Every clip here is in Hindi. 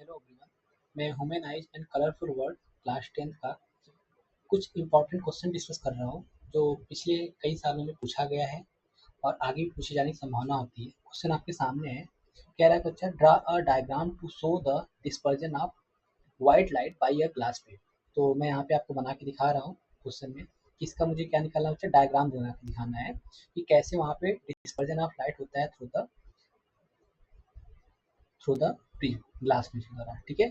Hello everyone. मैं humanised and colourful world class 10th का कुछ इंपॉर्टेंट क्वेश्चन डिस्कस कर रहा हूँ जो पिछले कई सालों में पूछा गया है और आगे भी पूछे जाने की संभावना होती है। क्वेश्चन आपके सामने है। कह रहा है बच्चा, draw a diagram to show the dispersion of white light by a glass plate. तो मैं यहाँ पे आपको बना के दिखा रहा हूँ क्वेश्चन में कि इसका मुझे क्या निकालना है बच्चा, डायग्राम बना के दिखाना है कि कैसे वहाँ पे डिस्पर्जन ऑफ लाइट होता है through the prism, glass prism द्वारा। ठीक है,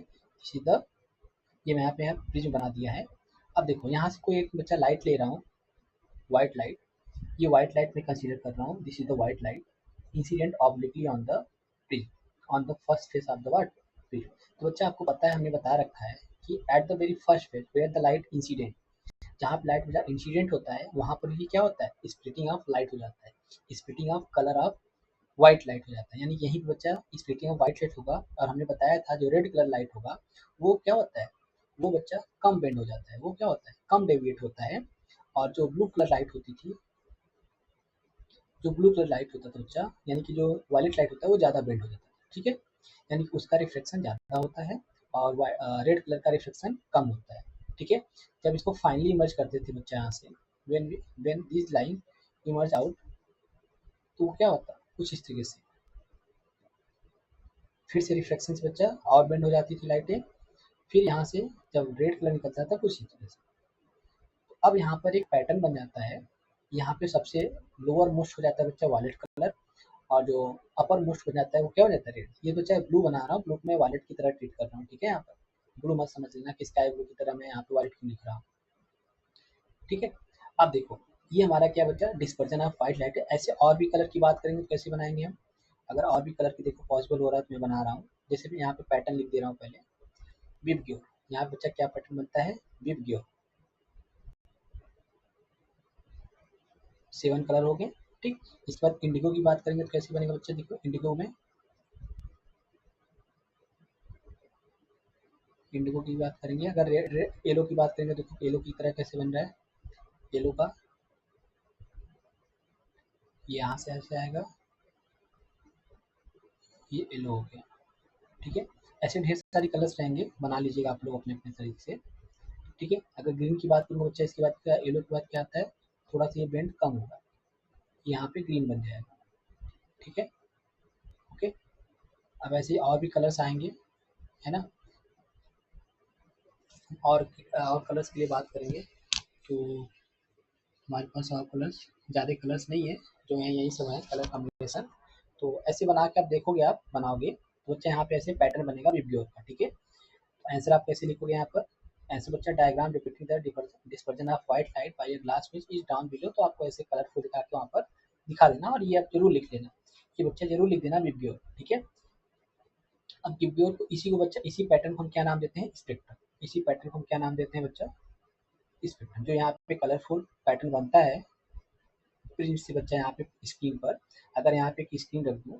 इसी द ये मैं यहाँ पे प्रिज्म बना दिया है। अब देखो यहाँ से कोई एक बच्चा लाइट ले रहा हूँ, व्हाइट लाइट। ये व्हाइट लाइट मैं कंसीडर कर रहा हूँ, this is the white light incident obliquely on the prism, on the first face of the what prism. तो बच्चा आपको पता है, हमने बता रखा है कि at the very first face where the light incident, जहाँ पे लाइट इंसिडेंट होता है वहाँ पर ही क्या होता है, स्प्लिटिंग ऑफ लाइट हो जाता है, splitting of colour of white light हो जाता है। यानी यहीं पे बच्चा स्प्लिटिंग ऑफ व्हाइट लाइट होगा। और हमने बताया था जो रेड कलर लाइट होगा वो क्या होता है, वो बच्चा कम बेंड हो जाता है, वो क्या होता है, कम डेविएट होता है। और जो ब्लू कलर लाइट होती थी, जो ब्लू कलर लाइट होता था बच्चा, यानी कि जो वायलेट लाइट होता है वो ज़्यादा बेंड हो जाता है। ठीक है, यानी कि उसका रिफ्लेक्शन ज़्यादा होता है और रेड कलर का रिफ्लेक्शन कम होता है। ठीक है, जब इसको फाइनली इमर्ज करते थे बच्चा यहाँ से, when this line emerge out, तो क्या होता कुछ इस तरीके से, फिर से रिफ्लेक्शन से बच्चा और बेंड हो जाती थी लाइटें। फिर यहाँ से जब रेड कलर निकलता था कुछ इस तरह से, तो अब यहाँ पर एक पैटर्न बन जाता है। यहाँ पे सबसे लोअर मोस्ट हो जाता है बच्चा वॉलेट कलर, और जो अपर मोस्ट हो जाता है वो क्या हो जाता है, रेड। ये बच्चा ब्लू बना रहा हूँ, ब्लू में वॉलेट की तरह ट्रीट कर रहा हूँ। ठीक है, यहाँ पर ब्लू मत समझ लेना कि स्काई ब्लू की तरह मैं यहाँ पे वॉलेट क्यों लिख रहा हूँ। ठीक है, अब देखो ये हमारा क्या बच्चा, डिस्पर्जन ऑफ व्हाइट लाइट है। ऐसे और भी कलर की बात करेंगे तो कैसे बनाएंगे हम, अगर और भी कलर की देखो पॉसिबल हो रहा है तो मैं बना रहा हूँ। जैसे मैं यहाँ पे पैटर्न लिख दे रहा हूँ पहले, विब ग्योर। यहाँ बच्चा क्या पैटर्न बनता है, विब ग्योर। 7 कलर हो गए। ठीक, इस पर इंडिगो की बात करेंगे तो कैसे बनेगा बच्चा, देखो इंडिगो में, इंडिगो की बात करेंगे, अगर येलो की बात करेंगे, देखो येलो की तरह कैसे बन रहा है, येलो का ये यहाँ से ऐसे आएगा, ये येलो हो गया। ठीक है, ऐसे ढेर सारी कलर्स रहेंगे, बना लीजिएगा आप लोग अपने अपने तरीके से। ठीक है, अगर ग्रीन की बात करूँगा बच्चा, इसके बाद क्या, येलो के बाद क्या आता है, थोड़ा सा ये बेंड कम होगा, यहाँ पे ग्रीन बन जाएगा। ठीक है, ओके। अब ऐसे और भी कलर्स आएंगे, है ना। और कलर्स के लिए बात करेंगे तो हमारे पास और कलर्स, ज़्यादा कलर्स नहीं है, जो है यही सब है कलर कॉम्बिनेशन। तो ऐसे बना के आप देखोगे, आप बनाओगे तो बच्चा यहाँ पे ऐसे पैटर्न बनेगा विब्ग्योर का। ठीक है, तो आंसर आप कैसे लिखोगे यहाँ पर, ऐसे बच्चा diagram depicting the dispersion of white light by a glass which is down below. तो आपको ऐसे कलरफुल दिखा के वहाँ पर दिखा देना, और ये आप जरूर लिख लेना, कि बच्चा जरूर लिख देना विब्ग्योर। ठीक है, अब विब्ग्योर को, इसी को बच्चा, इसी पैटर्न को हम क्या नाम देते हैं, स्पेक्ट्रम। इसी पैटर्न को हम क्या नाम देते हैं बच्चा, स्पेक्ट्रम। जो यहाँ पे कलरफुल पैटर्न बनता है प्रिंट से बच्चा, यहाँ पे स्क्रीन पर, अगर यहाँ पे एक स्क्रीन रख दूँ,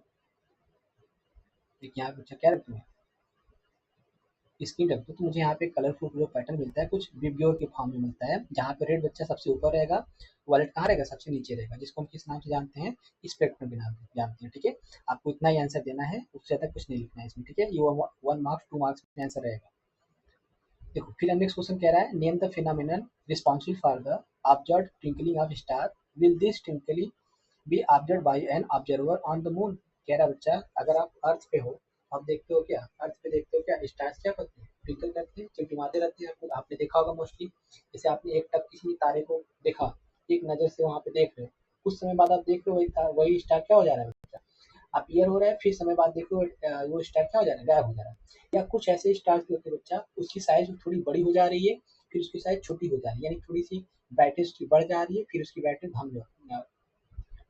देखिए यहाँ पे बच्चा क्या रख दूँ, स्क्रीन रख दूँ, तो मुझे यहाँ पे कलरफुल जो पैटर्न मिलता है कुछ विब्ग्योर के फॉर्म में मिलता है, जहाँ पे रेड बच्चा सबसे ऊपर रहेगा, वॉलेट कहाँ रहेगा, सबसे नीचे रहेगा, जिसको हम किस नाम से जानते हैं, स्पेक्ट्रम के नाम से जानते हैं। ठीक है, आपको इतना ही आंसर देना है, उससे ज़्यादा कुछ नहीं लिखना है इसमें। ठीक है, ये 1 मार्क्स 2 मार्क्स में आंसर रहेगा। देखो फिर नेक्स्ट क्वेश्चन कह रहा है, name the phenomenon responsible for the observed twinkling of star, will this twinkling B observe by N observer on the moon. कह रहा बच्चा, अगर आप अर्थ पे हो, आप देखते हो क्या, अर्थ पे देखते हो क्या, स्टार्स क्या करते हैं, ट्विंकल करते हैं, टिमटिमाते रहते हैं। आपको, आपने देखा होगा मोस्टली, जैसे आपने एक टक किसी तारे को देखा, एक नज़र से वहाँ पे देख रहे हो, कुछ समय बाद आप देख रहे हो वही स्टार क्या हो जा रहा है बच्चा, आप ईयर हो रहा है, फिर समय बाद देख रहे हो वो स्टार क्या हो जा रहा है, गायब हो जा रहा है। या कुछ ऐसे स्टार्स भी होते हैं बच्चा, उसकी साइज थोड़ी बड़ी हो जा रही है, फिर उसकी साइज छोटी हो जा रही है, यानी थोड़ी सी ब्राइटनेस उसकी बढ़ जा रही है, फिर उसकी ब्राइटनेस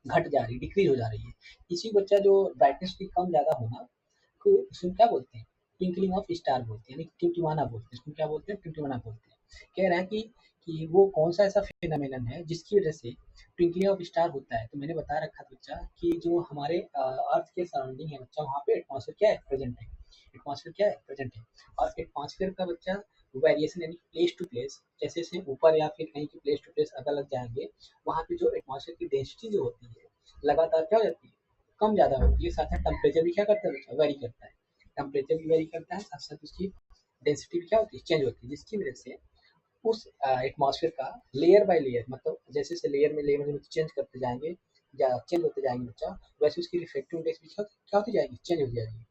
घट जा रही है, डिक्रीज हो जा रही है। इसी बच्चा जो ब्राइटनेस की कम ज़्यादा होना को उसमें क्या बोलते हैं, ट्विंकलिंग ऑफ स्टार बोलते हैं, यानी टिमटिमाना बोलते हैं, इसको क्या बोलते हैं, टिमटिमाना बोलते हैं। कह रहा है कि वो कौन सा ऐसा फिनोमेनन है जिसकी वजह से ट्विंकलिंग ऑफ स्टार होता है। तो मैंने बता रखा था बच्चा कि जो हमारे अर्थ के सराउंडिंग है बच्चा, वहाँ पे एटमॉस्फेयर क्या है, प्रेजेंट है, एटमॉस्फेयर क्या है, प्रेजेंट है। और एटमॉस्फेयर का बच्चा वेरिएशन, यानी प्लेस टू प्लेस, जैसे जैसे ऊपर या फिर कहीं की प्लेस टू प्लेस अलग अलग जाएंगे, वहाँ पे जो एटमॉस्फेयर की डेंसिटी जो होती है लगातार क्या हो जाती है, कम ज़्यादा होती है। साथ ही टेम्परेचर भी क्या करता है बच्चा, वेरी करता है। टेम्परेचर भी वेरी करता है, साथ साथ उसकी डेंसिटी भी क्या होती है, चेंज होती है, जिसकी वजह से उस एटमॉस्फेयर का लेयर बाय लेयर, मतलब जैसे जैसे लेयर में चेंज करते जाएंगे या चेंज होते जाएंगे बच्चा, वैसे उसकी रिफ्लेक्टिव इंडेक्स भी क्या होती जाएगी, चेंज होती जाएगी।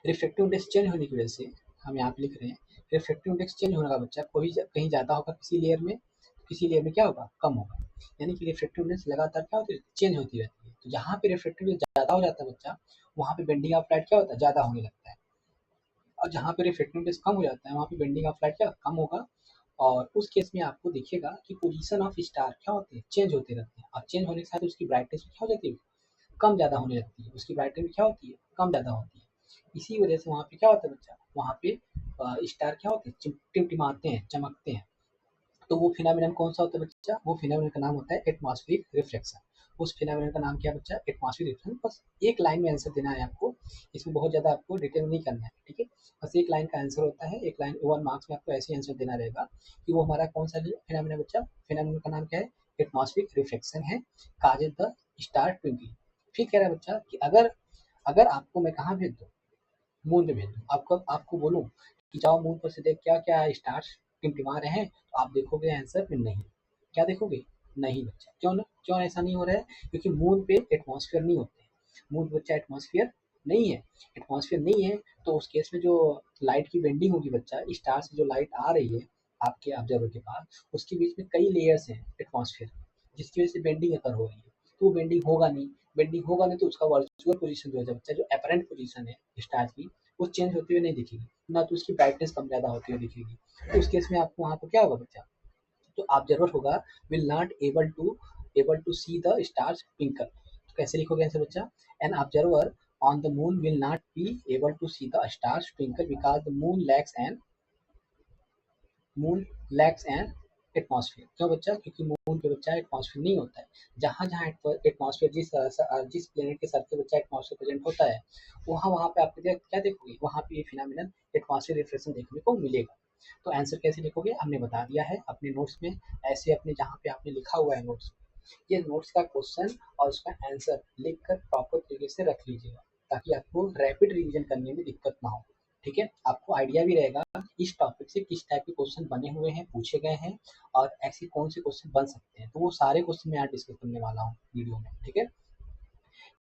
रिफ्लेक्टिव इंडेक्स चेंज होने की वजह से हम यहाँ पे लिख रहे हैं, रिफ्लेक्टिव इंडेक्स चेंज होने का बच्चा कोई कहीं ज़्यादा होगा किसी लेयर में, किसी लेयर में क्या होगा, कम होगा। यानी कि रिफ्लेक्टिव इंडेक्स लगातार क्या होती है, चेंज होती रहती है। तो जहाँ पे रिफ्लेक्टिव इंडेक्स ज़्यादा हो जाता है बच्चा, वहाँ पे बेंडिंग ऑफ लाइट क्या होता है, ज़्यादा होने लगता है। और जहाँ पे रिफ्लेक्टिव इंडेक्स कम हो जाता है, वहाँ पे बेंडिंग ऑफ लाइट क्या कम होगा। और उस केस में आपको दिखेगा कि पोजीशन ऑफ स्टार क्या होते हैं, चेंज होते रहते हैं, और चेंज होने के साथ उसकी ब्राइटनेस क्या हो जाती है, कम ज़्यादा होने लगती है। उसकी ब्राइटनेस क्या होती है, कम ज़्यादा होती है। इसी वजह से वहाँ पे क्या होता है बच्चा, वहाँ पे स्टार क्या होते हैं, टिमटिमाते हैं, चमकते हैं। तो वो फिनोमेनन कौन सा होता है बच्चा, वो फिनोमेनन का नाम होता है एटमॉस्फेरिक रिफ्लेक्शन। उस फिनोमेनन का नाम क्या है बच्चा, एटमॉस्फेरिक रिफ्लेक्शन। बस एक लाइन में आंसर देना है आपको, इसमें बहुत ज़्यादा आपको डिटेल नहीं करना है, ठीक है। बस एक लाइन का आंसर होता है, एक लाइन 1 मार्क्स में आपको ऐसे आंसर देना रहेगा कि वो हमारा कौन सा फिनोमेनन बच्चा, फिनोमेनन का नाम क्या है, एटमॉस्फेरिक रिफ्लेक्शन है, काजेज द स्टार ट्विंकलिंग। फिर कह रहा है बच्चा कि अगर अगर आपको मैं कहाँ भेज दूँ, मून पे भेज दूँ, आपको आपको बोलूँ कि जाओ मून पर से देख क्या क्या स्टार्स टिमटिमा रहे हैं, तो आप देखोगे आंसर में नहीं, क्या देखोगे, नहीं बच्चा। क्यों ना, क्यों ऐसा नहीं हो रहा है, क्योंकि मून पे एटमॉस्फेयर नहीं होते हैं। मून पे बच्चा एटमॉस्फेयर नहीं है, एटमॉस्फेयर नहीं है। तो उस केस में जो लाइट की बेंडिंग होगी बच्चा, स्टार से जो लाइट आ रही है आपके ऑब्जर्वर के पास, उसके बीच में कई लेयर्स हैं एटमॉस्फेयर, जिसकी वजह से बेंडिंग अगर हो रही है। तो वो बेंडिंग होगा नहीं, बेंडिंग होगा नहीं तो उसका वर्चुअल पोजीशन जो है बच्चा, जो अपरेंट पोजीशन है स्टार की, वो चेंज होते हुए नहीं दिखेगी, ना तो उसकी ब्राइटनेस कम ज़्यादा होती हुई दिखेगी। तो उस केस में आपको वहाँ पर क्या होगा बच्चा, जो ऑब्जर्वर होगा will not able to see the stars twinkle. तो कैसे लिखोगे आंसर बच्चा, an observer on the moon will not be able to see the stars twinkle because the moon lacks an atmosphere. क्यों बच्चा, क्योंकि मून पे बच्चा एटमॉस्फेयर नहीं होता है। जहाँ जहाँ एटमॉस्फेयर जिस प्लेनेट के सरफेस बच्चा एटमॉस्फेयर प्रेजेंट होता है, वहाँ वहाँ पे आप क्या देखोगे, वहाँ पे ये फिनोमेनन एटमॉस्फेयर रिफ्लेक्शन देखने को मिलेगा। तो आंसर कैसे लिखोगे, हमने बता दिया है अपने नोट्स में, ऐसे अपने जहाँ पे आपने लिखा हुआ है नोट्स, ये नोट्स का क्वेश्चन और उसका आंसर लिखकर प्रॉपर तरीके से रख लीजिएगा, ताकि आपको रैपिड रिवीजन करने में दिक्कत ना हो। ठीक है, आपको आइडिया भी रहेगा इस टॉपिक से किस टाइप के क्वेश्चन बने हुए हैं, पूछे गए हैं, और ऐसे कौन से क्वेश्चन बन सकते हैं। तो वो सारे क्वेश्चन मैं यहाँ डिस्कस करने वाला हूँ वीडियो में, ठीक है।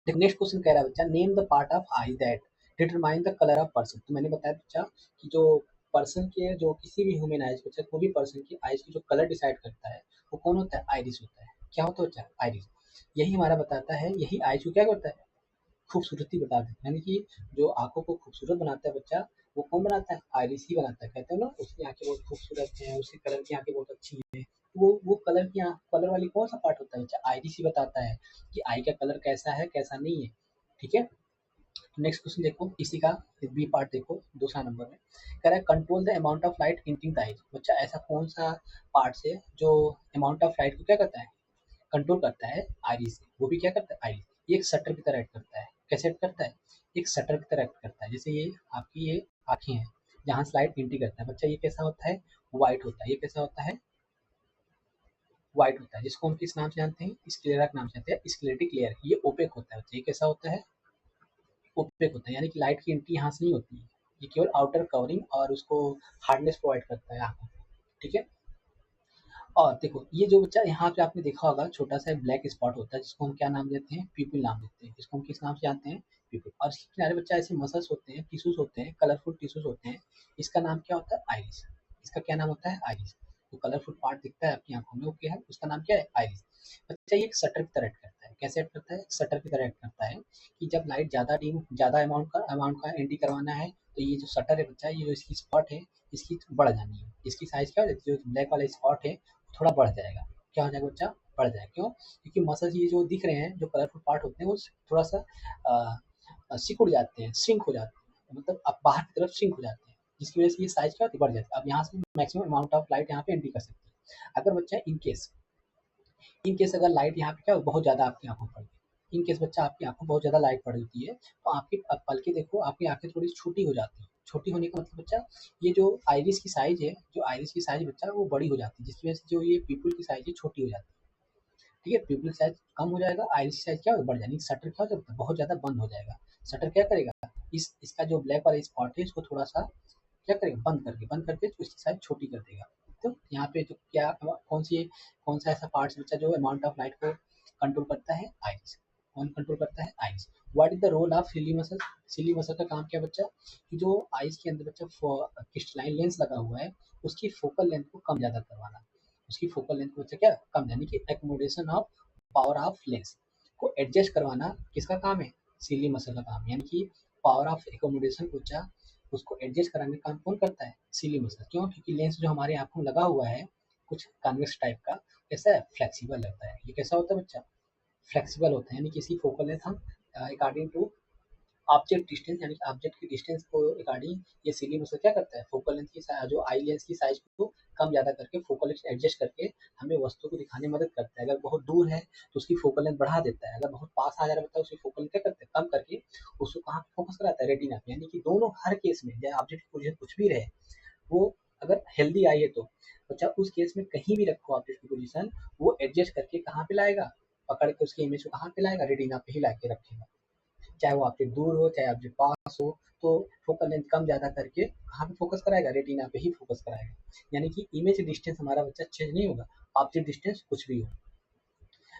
देखो नेक्स्ट क्वेश्चन कह रहा है बच्चा, name the part of I that determine the colour of person. तो मैंने बताया बच्चा कि जो पर्सन के, जो किसी भी ह्यूमन आइज बच्चा, कोई भी पर्सन की आइज की जो कलर डिसाइड करता है, वो कौन होता है, आइरिस होता है। क्या होता है बच्चा, आइरिस। यही हमारा बताता है, यही आइज को क्या करता है, खूबसूरती बता देते हैं। यानी कि जो आंखों को खूबसूरत बनाता है बच्चा, वो कौन बनाता है, आइरिस ही बनाता है। कहते हैं ना उसकी आंखें बहुत खूबसूरत हैं, उसके कलर की आंखें बहुत अच्छी हैं। वो कलर की आँख, कलर वाली कौन सा पार्ट होता है बच्चा, आइरिस ही बताता है कि आई का कलर कैसा है कैसा नहीं है, ठीक है। नेक्स्ट क्वेश्चन देखो, इसी का बी पार्ट देखो, दूसरा नंबर में कह रहा है control the amount of light इंटिंग the eyes. बच्चा ऐसा कौन सा पार्ट है जो अमाउंट ऑफ लाइट को क्या करता है, कंट्रोल करता है, आइरिस से। वो भी क्या करता है, आइरिस। ये एक शटर की तरह एक्ट करता है। कैसे एक्ट करता है, एक शटर की तरह एक्ट करता है। जैसे ये आपकी ये आंखें हैं, जहाँ से लाइट इंटी करता है बच्चा, ये कैसा होता है, व्हाइट होता है। ये कैसा होता है, व्हाइट होता है, जिसको हम किस नाम से जानते हैं, स्क्लेरा के नाम से जानते हैं, स्क्लेरेटिक लेयर। ये ओपेक होता है बच्चा। ये कैसा होता है, ओपेक होता है, यानी कि लाइट की एंट्री यहाँ से नहीं होती है। ये केवल आउटर कवरिंग और उसको हार्डनेस प्रोवाइड करता है आँखों को, ठीक है। और देखो ये जो बच्चा यहाँ पे आपने देखा होगा, छोटा सा ब्लैक स्पॉट होता है, जिसको हम क्या नाम देते हैं, प्यूपिल नाम देते हैं। जिसको हम किस नाम से जानते हैं, प्यूपिल। और इसके किनारे बच्चा ऐसे मसल्स होते हैं, टिश्यूज होते हैं, कलरफुल टिश्यूज होते हैं। इसका नाम क्या होता है, आइरिस। इसका क्या नाम होता है, आइरिस। जो कलरफुल पार्ट दिखता है आपकी आंखों में, वो क्या है, उसका नाम क्या है, आइरिस। बच्चा ये एक शटर की तरह एक्ट करता है। कैसे एक्ट करता है, शटर की तरह एक्ट करता है कि जब लाइट ज़्यादा अमाउंट का एंट्री करवाना है, तो ये जो शटर है बच्चा, ये जो इसकी स्पॉट है, इसकी बढ़ जानी है। इसकी साइज क्या हो जाती है, जो ब्लैक वाला स्पॉट है थोड़ा बढ़ जाएगा। क्या हो जाएगा बच्चा, बढ़ जाएगा। क्यों, क्योंकि मसल्स ये जो दिख रहे हैं, जो कलरफुल पार्ट होते हैं, वो थोड़ा सा सिकुड़ जाते हैं, श्रिंक हो जाते हैं, मतलब अब बाहर की तरफ श्रिंक हो जाते हैं, जिसकी वजह से ये साइज क्या होती है, बढ़ जाती है। अब यहाँ से मैक्सिमम अमाउंट ऑफ लाइट यहाँ पे एंट्री कर सकती है। अगर बच्चा इन केस अगर लाइट यहाँ पे क्या बहुत ज़्यादा आपकी आंखों पर पड़े, इन केस बच्चा आपकी आंखों बहुत ज़्यादा लाइट पड़ जाती है, तो आपकी अब पलके देखो, आपकी आंखें थोड़ी छोटी हो जाती हैं। छोटी होने का मतलब बच्चा, ये जो आइरिस की साइज है, जो आइरिस की साइज बच्चा वो बड़ी हो जाती है, जिसकी वजह से जो ये पीपल की साइज है छोटी हो जाती है, ठीक है। पीपल साइज कम हो जाएगा, आइरिस की साइज क्या हो, बढ़ जाएगी। शटर क्या हो जाएगा, बहुत ज़्यादा बंद हो जाएगा। शटर क्या करेगा, इसका जो ब्लैक वाला स्पॉट है इसको थोड़ा सा क्या करेगा, बंद करके तो इसकी साइज छोटी कर देगा। तो यहाँ पे जो क्या कौन सा ऐसा पार्ट्स बच्चा जो अमाउंट ऑफ लाइट को कंट्रोल करता है, आइज। कौन कंट्रोल करता है, eyes. What is the role of ciliary muscle? Ciliary muscle का काम क्या बच्चा, कि जो आइज के अंदर बच्चा क्रिस्टलाइन लेंस लगा हुआ है उसकी फोकल लेंथ को कम ज्यादा करवाना। उसकी फोकल लेंथ को बच्चा क्या कम, यानी कि accommodation of power of lens को एडजस्ट करवाना किसका काम है, सिली मसल का काम है। यानी कि पावर ऑफ एकोमोडेशन को बच्चा उसको एडजस्ट कराने का काम कौन करता है, सिली मसल। क्यों, क्योंकि लेंस जो हमारे आंखों में लगा हुआ है कुछ कन्वेक्स टाइप का, कैसा है, फ्लेक्सिबल रहता है। ये कैसा होता है बच्चा, फ्लेक्सिबल होता है। यानी किसी फोकल लेंथ हम अकॉर्डिंग टू ऑब्जेक्ट डिस्टेंस, यानी कि ऑब्जेक्ट की डिस्टेंस को अकॉर्डिंग ये सिली मसल क्या करता है, फोकल लेंथ की जो आई लेंस की साइज को कम ज्यादा करके फोकल लेंथ एडजस्ट करके हमें वस्तु को दिखाने में मदद करता है। अगर बहुत दूर है तो उसकी फोकल लेंथ बढ़ा देता है, अगर बहुत पास आ जा रहा है उसकी फोकल लेंथ क्या करता है, कम करके उसको कहाँ फोकस कराता है, रेटिना पे। यानी कि दोनों हर केस में चाहे ऑब्जेक्ट की पोजीशन कुछ भी रहे, वो अगर हेल्दी आई है तो बच्चा उस केस में कहीं भी रखो ऑब्जेक्ट की पोजीशन, वो एडजस्ट करके कहाँ पे लाएगा, पकड़ के उसकी इमेज को कहाँ पे लाएगा, रेटिना पे ही ला के रखेगा। चाहे वो ऑब्जेक्ट दूर हो चाहे ऑब्जेक्ट पास हो, तो फोकल लेंथ कम ज्यादा करके कहाँ पे फोकस कराएगा, रेटिना पे ही फोकस कराएगा। यानी कि इमेज डिस्टेंस हमारा बच्चा चेंज नहीं होगा, ऑब्जेक्ट डिस्टेंस कुछ भी हो।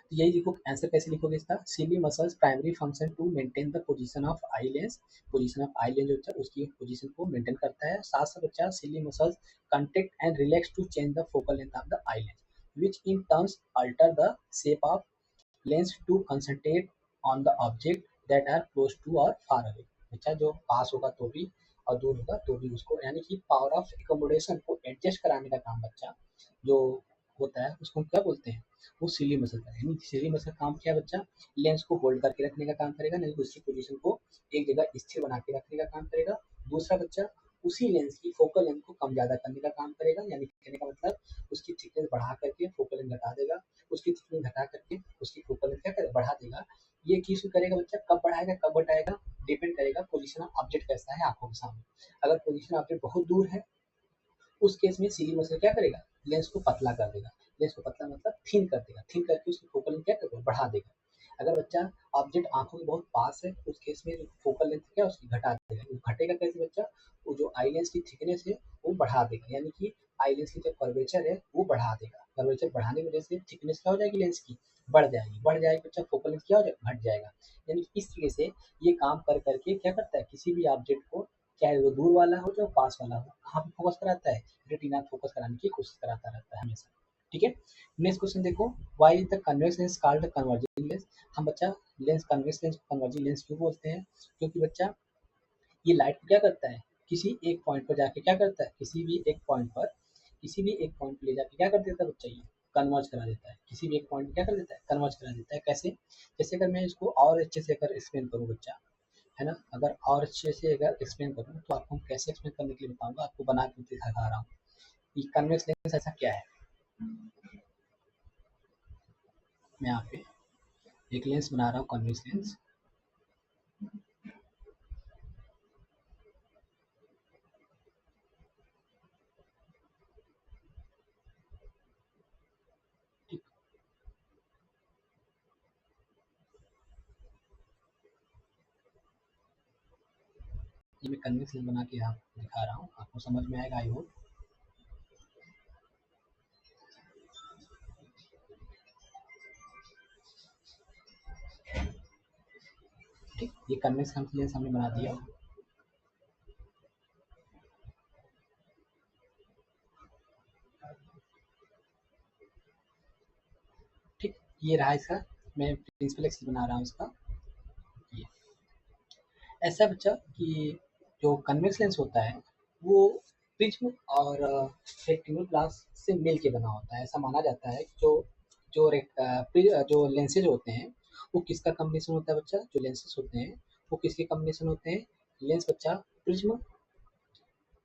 तो यही देखो आंसर कैसे लिखोगे इसका, ciliary muscles primary function to maintain the position of eye lens. Position of eye lens जो बच्चा उसकी पोजीशन को मेंटेन करता है। साथ साथ बच्चा ciliary muscles contract and relax to change the focal length of the eye lens which in turns alter the shape of lens to concentrate on the object that are close to or far away। बच्चा जो पास होगा तो भी और दूर होगा तो भी उसको, यानी कि पावर ऑफ एकोमोडेशन को एडजस्ट कराने का काम बच्चा जो होता है उसको हम क्या बोलते हैं, वो सिली मसल का है। यानी सिली मसल काम क्या है बच्चा, लेंस को होल्ड करके रखने का काम करेगा, नहीं तो उसकी पोजीशन को एक जगह स्थिर बना के रखने का काम करेगा। दूसरा बच्चा उसी लेंस की फोकल लेंथ को कम ज्यादा करने का काम करेगा, यानी कहने का मतलब उसकी थिकनेस बढ़ा करके फोकल लेंथ घटा देगा, उसकी थिकनेस घटा करके उसकी फोकल लेंथ क्या करेगा, बढ़ा देगा। ये चीज करेगा बच्चा, कब बढ़ाएगा कब घटाएगा, डिपेंड करेगा पोजीशन ऑफ ऑब्जेक्ट कैसा है आंखों के सामने। अगर पोजीशन ऑब्जेक्ट बहुत दूर है उस केस में सिली मसल क्या करेगा, लेंस को पतला कर देगा। लेंस को पतला मतलब थिन कर देगा, थिन करके उसकी फोकल लेंथ क्या करेगा, बढ़ा देगा। अगर बच्चा ऑब्जेक्ट आंखों के बहुत पास है उस केस में फोकल लेंथ क्या उसकी घटा देगा। वो घटेगा कैसे बच्चा, वो जो आई लेंस की थिकनेस है वो बढ़ा देगा, यानी कि आई लेंस की जो कर्वेचर है वो बढ़ा देगा। कर्वेचर बढ़ाने की वजह से थिकनेस क्या हो जाएगी, लेंस की बढ़ जाएगी, बढ़ जाएगी बच्चा, फोकल लेंथ क्या हो जाएगा, घट जाएगा। यानी कि इस तरीके से ये काम कर करके क्या करता है, किसी भी ऑब्जेक्ट को चाहे वो दूर वाला हो चाहे पास वाला हो, कहाँ पे फोकस कराता है, रेटिना फोकस कराने की कोशिश कराता रहता है हमेशा। ठीक है, नेक्स्ट क्वेश्चन देखो, why is the convex lens called converging lens. हम बच्चा लेंस कन्वेक्स लेंस को कन्वर्जिंग लेंस क्यों बोलते हैं, क्योंकि बच्चा ये लाइट को क्या करता है, किसी एक पॉइंट पर जाके क्या करता है, किसी भी एक पॉइंट पर ले जाके क्या कर देता है बच्चा, ये कन्वर्ज करा देता है। किसी भी एक पॉइंट पर क्या कर देता है, कन्वर्ज करा देता है। कैसे, जैसे अगर मैं इसको और अच्छे से अगर एक्सप्लेन करूँ बच्चा, है ना, अगर और अच्छे से अगर एक्सप्लेन करूँ तो आपको कैसे एक्सप्लेन करने के लिए बताऊंगा, आपको बना के दिखा रहा हूँ कि कन्वेक्स लेंस ऐसा क्या है। मैं यहाँ पे एक लेंस बना रहा हूँ, कन्वेक्स लेंस। ठीक, ये मैं कन्वेक्स लेंस बना के आपको दिखा रहा हूँ, आपको समझ में आएगा आई होप। ठीक, ये कन्वेक्स लेंस हमने बना दिया। ठीक, ये रहा इसका, मैं प्रिंसिपल एक्सिस बना रहा हूँ इसका। ये ऐसा बच्चा कि जो कन्वेक्स लेंस होता है वो प्रिज्म और रेक्टेंगुलर ग्लास से मिल के बना होता है। ऐसा माना जाता है कि जो लेंसेज होते हैं वो किसका कॉम्बिनेशन होता है बच्चा, जो लेंसेज होते हैं वो किसके कॉम्बिनेशन होते हैं, लेंस बच्चा प्रिज्म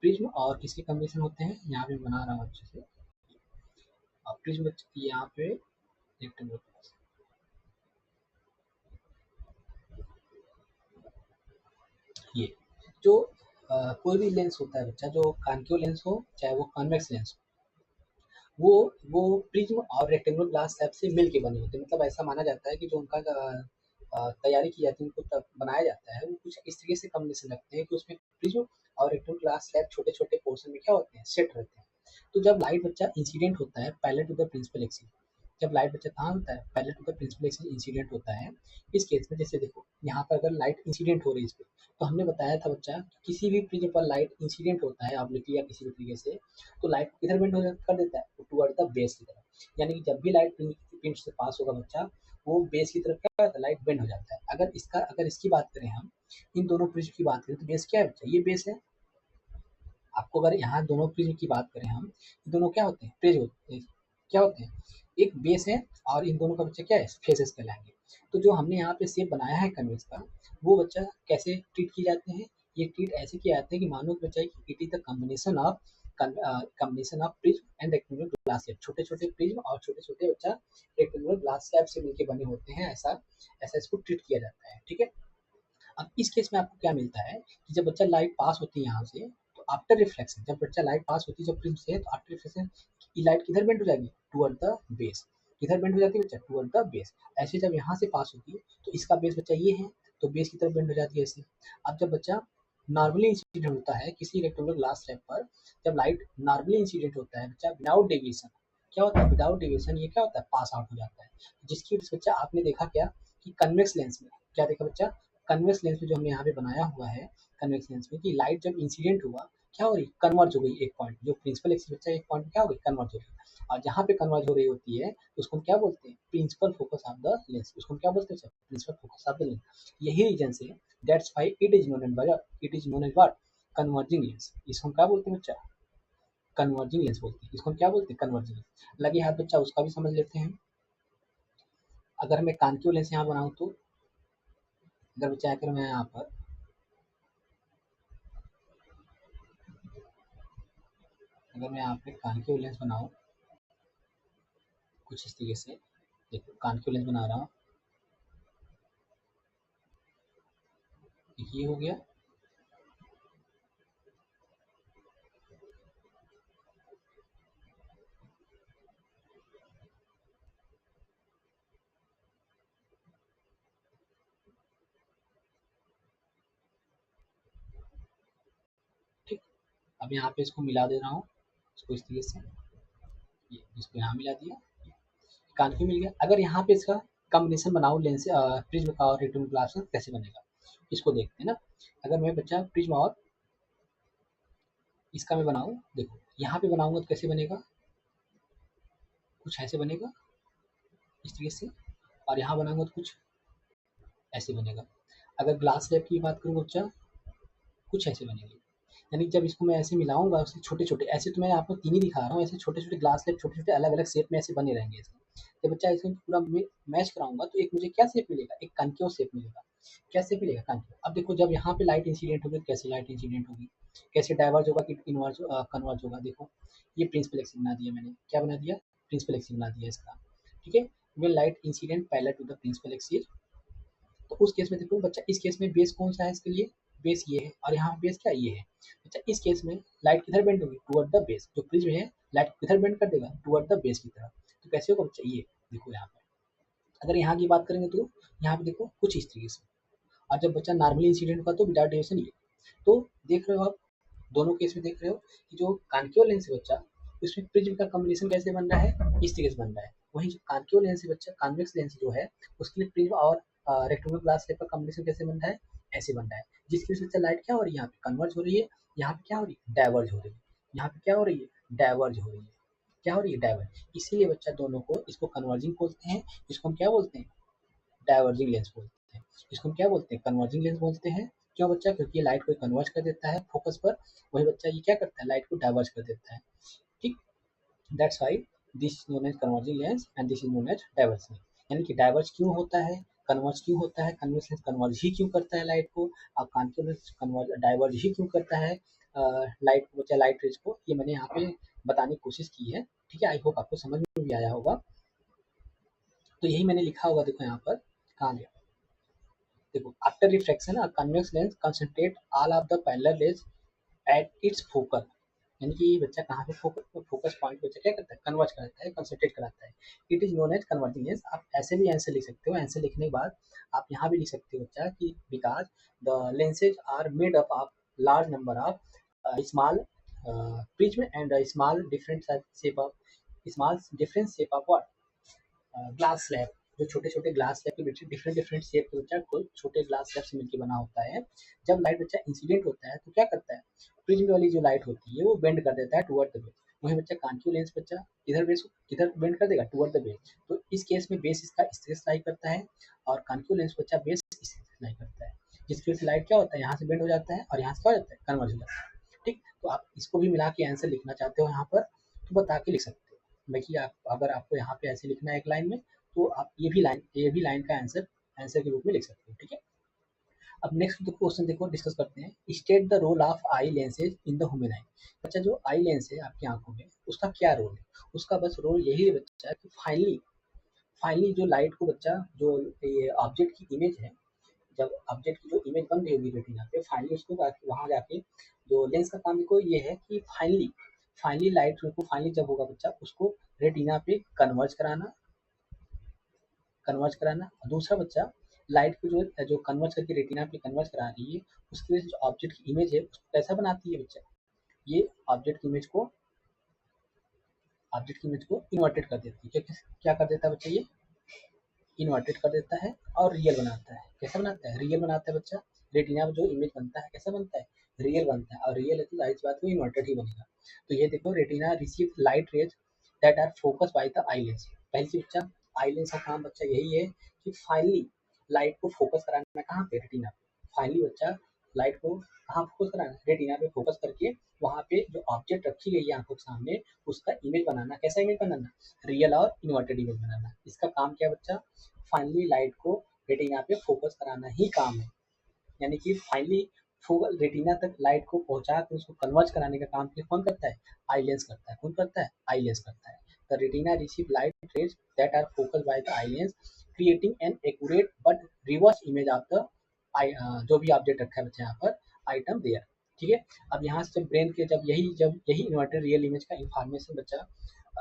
प्रिज्म और किसके कॉम्बिनेशन होते हैं, यहाँ पे बना रहा हूँ अच्छे से। प्रिज्म यहाँ पे रेक्टेंगुलर ग्लास, ये जो कोई भी लेंस होता है बच्चा, जो कॉन्केव लेंस हो चाहे वो कॉन्वेक्स लेंस हो, वो प्रिज्म और रेक्टेंगुलर ग्लास स्लैब से मिल के बने होते हैं। मतलब ऐसा माना जाता है कि जो उनका तैयारी की जाती है, उनको तब बनाया जाता है, वो कुछ इस तरीके से कॉम्बिनेशन रखते हैं कि उसमें प्रिज्म और रेक्टेंगुलर ग्लास स्लैब छोटे-छोटे पोर्शन में क्या होते हैं, सेट रहते हैं। तो जब लाइट बच्चा इंसिडेंट होता है parallel to the principal axis, जब लाइट बच्चा कहाँ होता है, parallel to the principal axis incident होता है। इस केस में जैसे देखो यहाँ पर अगर लाइट इंसिडेंट हो रही है इस पे, तो हमने बताया था बच्चा कि किसी भी प्रिज्म पर लाइट इंसिडेंट होता है ऑब्लिकली या किसी भी तरीके से, तो लाइट किधर बेंड कर देता है, टुवर्ड द बेस की तरफ। यानी कि जब भी लाइट पिंच से पास होगा बच्चा, वो बेस की तरफ क्या होता है, लाइट बेंड हो जाता है। अगर इसकी बात करें हम, इन दोनों प्रिज्म की बात करें तो बेस क्या है बच्चा, ये बेस है। आपको अगर यहाँ दोनों प्रिज्म की बात करें हम, ये दोनों क्या होते हैं, प्रिज्म होते हैं, क्या होते हैं, एक बेस है और इन दोनों का बच्चा क्या है, फेसेस कहलाएंगे। तो जो हमने यहाँ पे शेप बनाया है कन्वेक्स का, वो बच्चा कैसे ट्रीट किए जाते हैं, ये ट्रीट ऐसे किया जाता है कि मानो कि बच्चा it is the combination of prism and rectangular glass slab, छोटे छोटे प्रिज्म और छोटे छोटे बच्चा रेक्टेंगुलर ग्लास स्लैब से मिलकर बने होते हैं, ऐसा ऐसा इसको ट्रीट किया जाता है। ठीक है, अब इस केस में आपको क्या मिलता है कि जब बच्चा लाइट पास होती है यहाँ से, तो आफ्टर रिफ्लेक्शन, जब बच्चा लाइट पास होती है जब प्रिज्म से, तो आफ्टर रिफ्लेक्शन ये लाइट किधर बेंड हो जाएगी, टुवर्ड द बेस। किधर बेंड हो जाती है बच्चा, टुवर्ड द बेस। ऐसे जब यहाँ से पास होती है तो इसका बेस बच्चा ये है, तो बेस की तरफ बेंड हो जाती है ऐसे। अब जब बच्चा नॉर्मली इंसिडेंट होता है किसी रेक्टेंगुलर ग्लास स्लैब पर, जब लाइट नॉर्मली इंसिडेंट होता है बच्चा विदाउट डेविएशन, क्या होता है विदाउट डेविएशन, ये क्या होता है, पास आउट हो जाता है। जिसकी वजह से बच्चा आपने देखा क्या कि कन्वेक्स लेंस में क्या देखा बच्चा, कन्वेक्स लेंस में जो हमने यहाँ पे बनाया हुआ है, कन्वेक्स लेंस में कि लाइट जब इंसिडेंट हुआ क्या हो रही, कन्वर्ज हो गई एक पॉइंट, जो प्रिंसिपल एक्सिस बच्चा एक पॉइंट क्या हो गई, कन्वर्ज हो गई। और जहाँ पे कन्वर्ज हो रही होती है उसको हम क्या बोलते हैं, principal focus of the lens, उसको हम क्या बोलते हैं, principal focus of the lens. यही रीजन से that's why it is known as what, converging lens. इसको हम क्या बोलते हैं बच्चा, कन्वर्जिंग लेंस बोलते हैं, इसको हम क्या बोलते हैं, कन्वर्जिंग लेंस। लगे हाथ बच्चा उसका भी समझ लेते हैं। अगर मैं कॉन्केव लेंस यहाँ बनाऊँ तो, अगर बच्चा अगर मैं यहाँ पर, अगर मैं यहाँ पे कॉन्केव लेंस बनाऊँ कुछ इस तरीके से, देखो कॉन्केव लेंस बना रहा हूँ, ये हो गया। ठीक, अब यहाँ पे इसको मिला दे रहा हूँ, इसको इस तरीके से, ये इसको यहाँ मिला दिया, कॉन्केव मिल गया। अगर यहाँ पे इसका कॉम्बिनेशन बनाऊँ लेंस प्रिज्म का और रेक्टेंगुलर ग्लास का, कैसे बनेगा इसको देखते हैं ना। अगर मैं बच्चा प्रिज्म और इसका मैं बनाऊँ, देखो यहाँ पे बनाऊंगा तो कैसे बनेगा, कुछ ऐसे बनेगा इस तरीके से, और यहाँ बनाऊंगा तो कुछ ऐसे बनेगा। अगर ग्लास स्लैब की बात करूँ बच्चा, कुछ ऐसे बनेंगे। यानी जब इसको मैं ऐसे मिलाऊंगा उससे छोटे छोटे, ऐसे तो मैं आपको तीन ही दिखा रहा हूँ, ऐसे छोटे छोटे ग्लास स्लैब छोटे छोटे अलग अलग शेप में ऐसे बने रहेंगे इसमें। जब बच्चा इसमें पूरा मैच कराऊंगा तो एक मुझे क्या शेप मिलेगा, एक कनकेव शेप मिलेगा। क्या शेप मिलेगा, कनकेव। अब देखो जब यहाँ पे लाइट इंसिडेंट होगी तो कैसे लाइट इंसिडेंट होगी, कैसे डाइवर्ज होगा कि इनवर्ज कन्वर्ज होगा। देखो ये प्रिंसिपल एक्सिस बना दिया मैंने, क्या बना दिया, प्रिंसिपल एक्सिस बना दिया इसका। ठीक है, when light incident parallel to the principal axis, तो उस केस में देखो बच्चा, इस केस में बेस कौन सा है इसके लिए, बेस ये है, और यहाँ बेस क्या ये है। अच्छा इस केस में लाइट किधर बेंड होगी, टुवर्ड द बेस। जो प्रिज्म है लाइट किधर बेंड कर देगा, टुवर्ड द बेस की तरफ। तो कैसे होगा बच्चा, ये देखो यहाँ पे अगर यहाँ की बात करेंगे तो यहाँ पे देखो कुछ इस तरीके से। और जब बच्चा नॉर्मली इंसिडेंट होगा तो विदाउट डेविएशन ये। तो देख रहे हो आप, दोनों केस में देख रहे हो कि जो कॉन्केव लेंस है बच्चा, उसमें प्रिज्म का कॉम्बिनेशन कैसे बन रहा है, इस तरीके से बन रहा है। वहीं जो कॉन्केव लेंस है बच्चा, कॉन्वेक्स लेंस जो है, उसके लिए प्रिज्म और रेक्टेंगुलर ग्लास स्लैब का कॉम्बिनेशन कैसे बन रहा है, ऐसे बन रहा है। जिसकी वजह से लाइट क्या हो रही है, यहाँ पे कन्वर्ज हो रही है, यहाँ पे क्या हो रही है, डाइवर्ज हो रही है, यहाँ पे क्या हो रही है, डाइवर्ज हो रही है, क्या हो रही है, डाइवर्ज। इसीलिए बच्चा दोनों को, इसको कन्वर्जिंग बोलते हैं, इसको हम क्या बोलते हैं, डाइवर्जिंग लेंस बोलते हैं। इसको हम क्या बोलते हैं, कन्वर्जिंग लेंस बोलते हैं। क्यों बच्चा, क्योंकि ये लाइट को कन्वर्ज कर देता है फोकस पर, वही बच्चा ये क्या करता है, लाइट को डाइवर्ज कर देता है। ठीक, that's why this is known as converging lens and this is known as diverge lens. यानी कि डाइवर्ज क्यों होता है, कन्वर्ज क्यों होता है, कन्वेक्स लेंस कन्वर्ज ही क्यों करता है लाइट को, और कॉन्केव लेंस कन्वर्ज डाइवर्ज ही क्यों करता है लाइट को, बच्चा लाइट रेज को। ये मैंने यहाँ पे बताने की कोशिश की है। ठीक है, आई होप आपको समझ में भी आया होगा। तो यही मैंने लिखा होगा, देखो यहाँ पर कहाँ गया, देखो after refraction a convex lens concentrate all of the parallel raise at its focal, यानी कि बच्चा कहाँ पे फोकस पॉइंट बच्चा क्या करता है, कन्वर्ज कराता है, कंसंट्रेट कराता है। It is known as converging lens. आप ऐसे भी आंसर लिख सकते हो। आंसर लिखने के बाद आप यहाँ भी लिख सकते हो बच्चा कि because the lenses are made up of large number of small prism and small different shape of small different shape of what glass slab. जो छोटे छोटे ग्लास स्लैब के बच्चे डिफरेंट डिफरेंट शेप के बच्चा कोई छोटे ग्लास स्लैब से मिलकर बना होता है। जब लाइट बच्चा इंसिडेंट होता है तो क्या करता है, प्रिज्म वाली जो लाइट होती है वो बेंड कर देता है टुवर्ड द बेस। वहीं बच्चा कॉन्केव लेंस बच्चा इधर बेस इधर बेंड कर देगा टुवर्ड द बेस। तो इस केस में बेस इसका इस तरह लाई करता है और कॉन्केव लेंस बच्चा बेस इस तरह लाई करता है, जिसकी वजह से लाइट क्या होता है, यहाँ से बेंड हो जाता है और यहाँ से क्या हो जाता है, कन्वर्ज हो जाता है। ठीक, तो आप इसको भी मिला के आंसर लिखना चाहते हो यहाँ पर तो बता के लिख सकते हो। बाकी आप अगर आपको यहाँ पे ऐसे लिखना है एक लाइन में तो आप ये भी लाइन का आंसर आंसर के रूप में लिख सकते हो। ठीक है, अब नेक्स्ट क्वेश्चन देखो डिस्कस करते हैं। State the role of eye lenses in the human eye. बच्चा जो आई लेंस है आपकी आंखों में उसका क्या रोल है, उसका बस रोल यही है बच्चा कि फाइनली फाइनली जो लाइट को बच्चा जो ये ऑब्जेक्ट की इमेज है, जब ऑब्जेक्ट की जो इमेज बन रही होगी रेटिना पे फाइनली उसको वहां जाके जो लेंस का काम देखो ये है कि फाइनली फाइनली लाइट को फाइनली जब होगा बच्चा उसको रेटिना पे कन्वर्ज कराना। और दूसरा बच्चा लाइट को जो जो कन्वर्ज करके रेटिना पे कन्वर्ज करा रही है उसकी वजह से जो ऑब्जेक्ट की इमेज है उसको कैसा बनाती है बच्चा, ये ऑब्जेक्ट की इमेज को इन्वर्टेड कर देती है। क्या क्या कर देता है बच्चा, ये इन्वर्टेड कर देता है और रियल बनाता है। कैसा बनाता है, रियल बनाता है बच्चा। रेटिना में जो इमेज बनता है कैसा बनता है, रियल बनता है। और रियल है तो जाहिर सी बात है इन्वर्टेड ही बनेगा। तो ये देखो retina receive light rays that are focus by the eye lens. पहली चीज बच्चा आई लेंस का काम बच्चा यही है कि फाइनली लाइट को फोकस कराना कहाँ पे, रेटिना पे। फाइनली बच्चा लाइट को कहाँ फोकस कराना, रेटिना पे फोकस करके वहाँ पे जो ऑब्जेक्ट रखी गई है आंखों के सामने उसका इमेज बनाना। कैसा इमेज बनाना, रियल और इन्वर्टेड इमेज बनाना। इसका काम क्या बच्चा, फाइनली लाइट को रेटिना पे फोकस कराना ही काम है। यानी कि फाइनली फोकल रेटिना तक लाइट को पहुंचा कर उसको कन्वर्ज कराने का काम कौन करता है, आई लेंस करता है। कौन करता है, आई लेंस करता है। The retina receive light rays that are focused by the eye lens creating an accurate but reverse image of the जो भी ऑब्जेक्ट रखा है बच्चा यहाँ पर आइटम देयर। ठीक है, अब यहाँ से जब यही इन्वर्टेड रियल इमेज का इंफॉर्मेशन बच्चा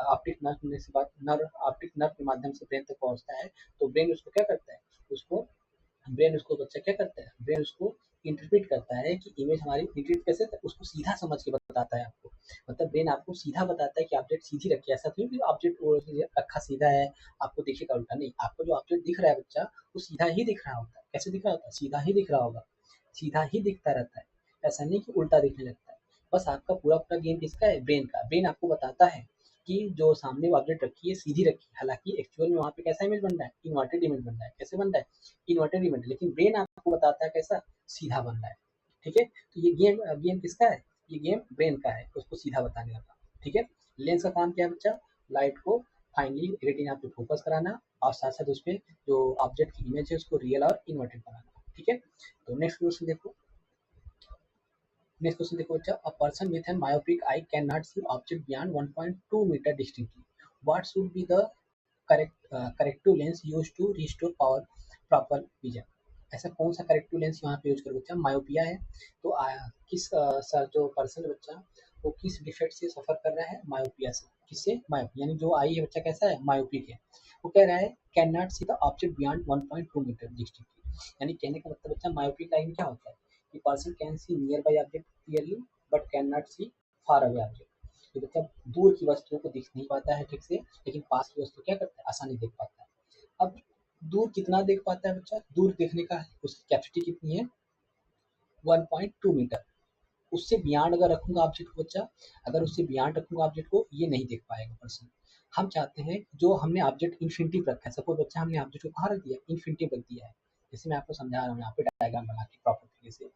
ऑप्टिक नर्व मिलने से बाद ऑप्टिक नर्व के माध्यम से ब्रेन तक पहुंचता है तो ब्रेन उसको क्या करता है, उसको ब्रेन उसको बच्चा क्या करता है, ब्रेन उसको इंटरप्रेट करता है कि इमेज हमारी इंटरप्रेट कैसे, उसको सीधा समझ के बताता है आपको। मतलब ब्रेन आपको सीधा बताता है कि ऑब्जेक्ट सीधी रखी है। ऐसा नहीं कि ऑब्जेक्ट रखा सीधा है आपको दिखेगा उल्टा, नहीं, आपको जो ऑब्जेक्ट दिख रहा है बच्चा वो सीधा ही दिख रहा होता है। कैसे दिख रहा होता है, सीधा ही दिख रहा होगा, सीधा ही दिखता रहता है। ऐसा नहीं कि उल्टा दिखने लगता है। बस आपका पूरा पूरा गेम किसका है, ब्रेन का। ब्रेन आपको बताता है कि जो सामने ऑब्जेक्ट रखी है सीधी रखी है, हालांकि एक्चुअल में वहाँ पे कैसा इमेज बन रहा है, इन्वर्टेड इमेज बन रहा है। कैसे बन रहा है, इन्वर्टेड इमेज, लेकिन ब्रेन आपको बताता है कैसा, सीधा बन रहा है। ठीक है, तो ये गेम गेम किसका है, ये गेम ब्रेन का है, उसको सीधा बताने का काम। ठीक है, लेंस का काम क्या है बच्चा, लाइट को फाइनली रेटिना पे फोकस कराना और साथ साथ उस पर जो ऑब्जेक्ट की इमेज है उसको रियल और इन्वर्टेड बनाना। ठीक है, तो नेक्स्ट क्वेश्चन देखो बच्चा। A person with an myopic eye can not see object beyond 1.2 metre distinctly, what should be the corrective lens use to restore power proper vision. ऐसा कौन सा करेक्टिव लेंस यहाँ पे यूज करो बच्चा, मायोपिया है तो किस सर जो पर्सन बच्चा वो किस डिफेक्ट से सफर कर रहा है, मायोपिया से। किससे, मायोपिया, यानी जो आई है बच्चा कैसा है, मायोपिक है। वो कह रहा है can not see the object beyond 1.2 metre distance. यानी कहने का मतलब बच्चा मायोपिक लाइन में क्या होता है कि person can see near by object clearly but can not see far away object. तो बच्चा दूर की वस्तुओं को दिख नहीं पाता है ठीक से, लेकिन पास की वस्तु क्या करता है, आसानी देख पाता है। अब दूर कितना देख पाता है बच्चा, दूर देखने का उसकी कैपेसिटी कितनी है, 1.2 मीटर। उससे बियॉन्ड अगर रखूंगा ऑब्जेक्ट को बच्चा, अगर उससे बियॉन्ड रखूंगा ऑब्जेक्ट को ये नहीं देख पाएगा पर्सन। हम चाहते हैं जो हमने ऑब्जेक्ट इन्फिनिटिव रखा है, सपोज बच्चा हमने ऑब्जेक्ट को कहाँ रख दिया, इन्फिनिटिव रख दिया है। जैसे मैं आपको समझा रहा हूँ यहाँ पे डायग्राम बना के प्रॉपर तरीके से।